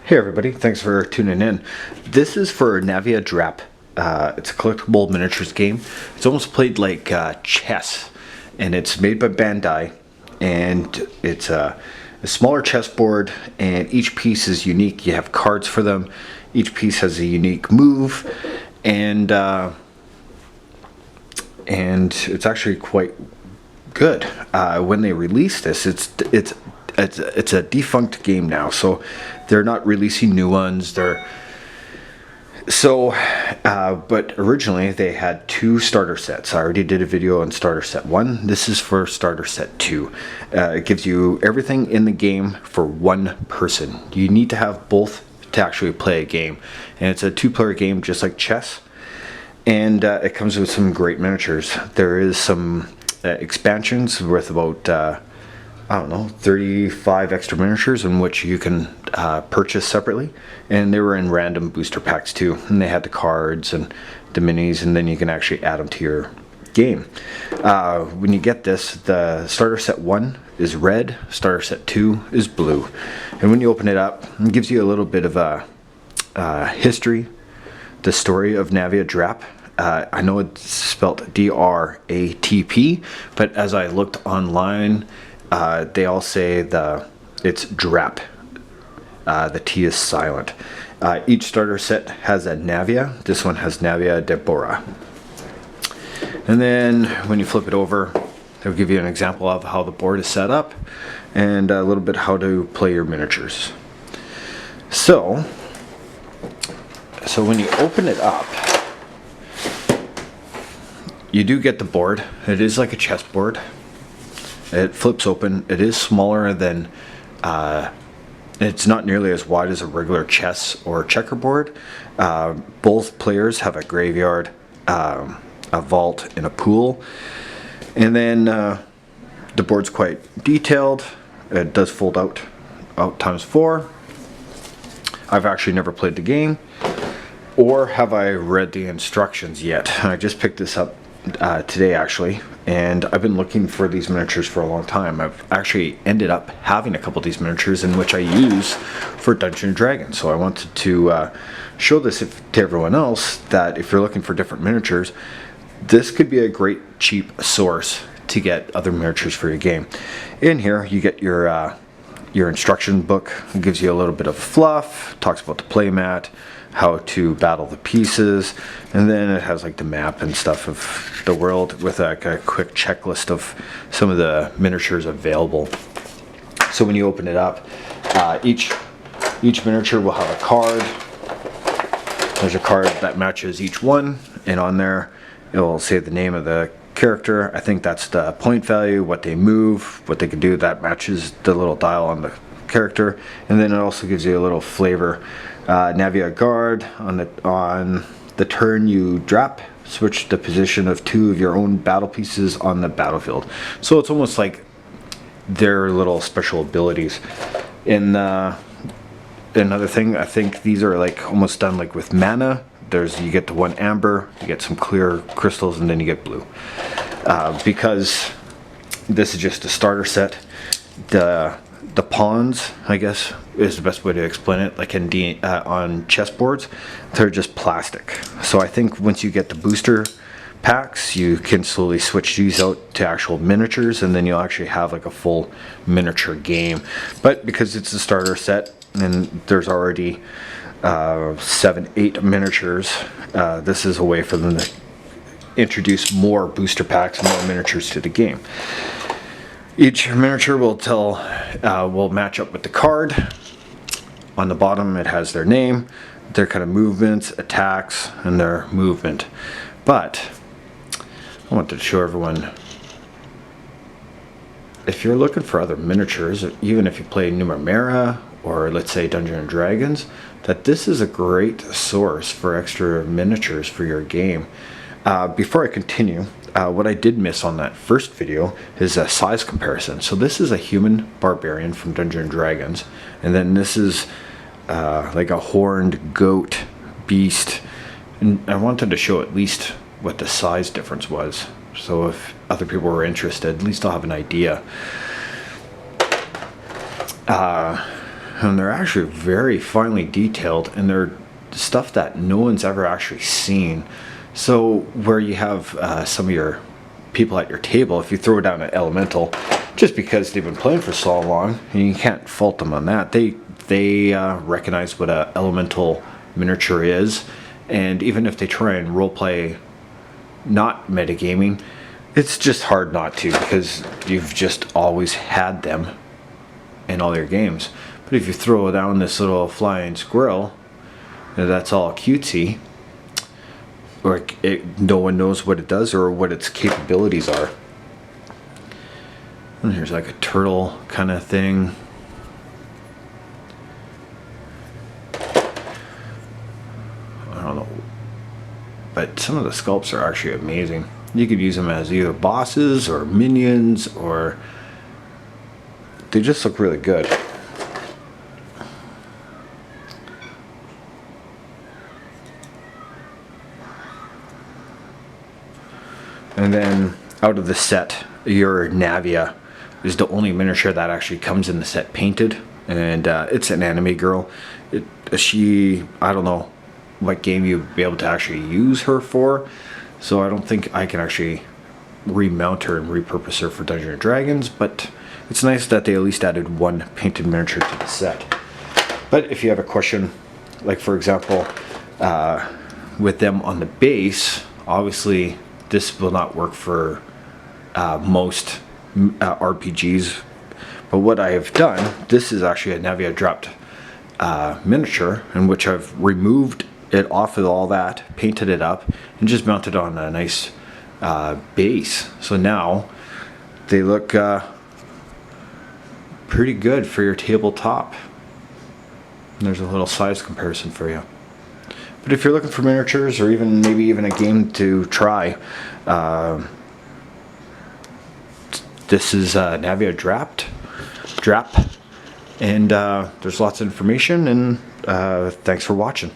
Hey everybody, thanks for tuning in. This is for Navia Drapt. It's a collectible miniatures game. It's almost played like chess, and it's made by Bandai, and it's a smaller chessboard, and each piece is unique. You have cards for them. Each piece has a unique move, and it's actually quite good. When they released this, it's a defunct game now, so they're not releasing new ones. But originally they had two starter sets. I already did a video on starter set 1. This is for starter set 2. It gives you everything in the game for one person. You need to have both to actually play a game, and it's a 2-player game just like chess, and it comes with some great miniatures. There is some expansions worth about I don't know, 35 extra miniatures in which you can purchase separately, and they were in random booster packs too, and they had the cards and the minis, and then you can actually add them to your game. When you get this, the starter set 1 is red, starter set 2 is blue, and when you open it up, it gives you a little bit of a history, the story of Navia Drapt. I know it's spelled D-R-A-T-P, but as I looked online, they all say it's Drapt. The T is silent. Each starter set has a Navia. This one has Navia Deborah. And then when you flip it over, they'll give you an example of how the board is set up and a little bit how to play your miniatures. So when you open it up, you do get the board. It is like a chessboard. It flips open. It is smaller than, it's not nearly as wide as a regular chess or checkerboard. Both players have a graveyard, a vault, and a pool. And then the board's quite detailed. It does fold out times 4. I've actually never played the game, or have I read the instructions yet. I just picked this up today actually, and I've been looking for these miniatures for a long time. I've actually ended up having a couple of these miniatures in which I use for Dungeons and Dragons, so I wanted to show this to everyone else that if you're looking for different miniatures, this could be a great cheap source to get other miniatures for your game. In here you get your instruction book. It gives you a little bit of fluff, talks about the playmat, how to battle the pieces, and then it has like the map and stuff of the world with like a quick checklist of some of the miniatures available. So when you open it up, each miniature will have a card. There's a card that matches each one, and on there it will say the name of the character. I think that's the point value, what they move, what they can do. That matches the little dial on the character, and then it also gives you a little flavor. Navia guard, on the turn you drop, switch the position of 2 of your own battle pieces on the battlefield. So it's almost like their little special abilities. And another thing, I think these are like almost done like with mana. You get the 1 amber, you get some clear crystals, and then you get blue. Because this is just a starter set, the pawns, I guess, is the best way to explain it. Like on chessboards, they're just plastic. So I think once you get the booster packs, you can slowly switch these out to actual miniatures, and then you'll actually have like a full miniature game. But because it's a starter set and there's already 7-8 miniatures, this is a way for them to introduce more booster packs and more miniatures to the game. Each miniature will match up with the card. On the bottom it has their name, their kind of movements, attacks, and their movement. But I wanted to show everyone, if you're looking for other miniatures, even if you play Numenera or let's say Dungeons and Dragons, that this is a great source for extra miniatures for your game. Before I continue, what I did miss on that first video is a size comparison. So this is a human barbarian from Dungeons and Dragons, and then this is like a horned goat beast, and I wanted to show at least what the size difference was, so if other people were interested, at least I'll have an idea. and they're actually very finely detailed, and they're stuff that no one's ever actually seen. So where you have some of your people at your table, if you throw down an elemental, just because they've been playing for so long, and you can't fault them on that, they recognize what a elemental miniature is, and even if they try and roleplay not metagaming, it's just hard not to, because you've just always had them in all your games. But if you throw down this little flying squirrel, that's all cutesy, or no one knows what it does or what its capabilities are. And here's like a turtle kind of thing. I don't know, but some of the sculpts are actually amazing. You could use them as either bosses or minions, or they just look really good. And then out of the set, your Navia is the only miniature that actually comes in the set painted, and it's an anime girl. I don't know what game you'd be able to actually use her for, so I don't think I can actually remount her and repurpose her for Dungeons & Dragons, but it's nice that they at least added one painted miniature to the set. But if you have a question, like for example, with them on the base, obviously this will not work for most RPGs, but what I have done, this is actually a Navia Drapt miniature, in which I've removed it off of all that, painted it up, and just mounted on a nice base. So now they look pretty good for your tabletop. And there's a little size comparison for you. But if you're looking for miniatures, or maybe even a game to try, this is Navia Drapt, and there's lots of information, and thanks for watching.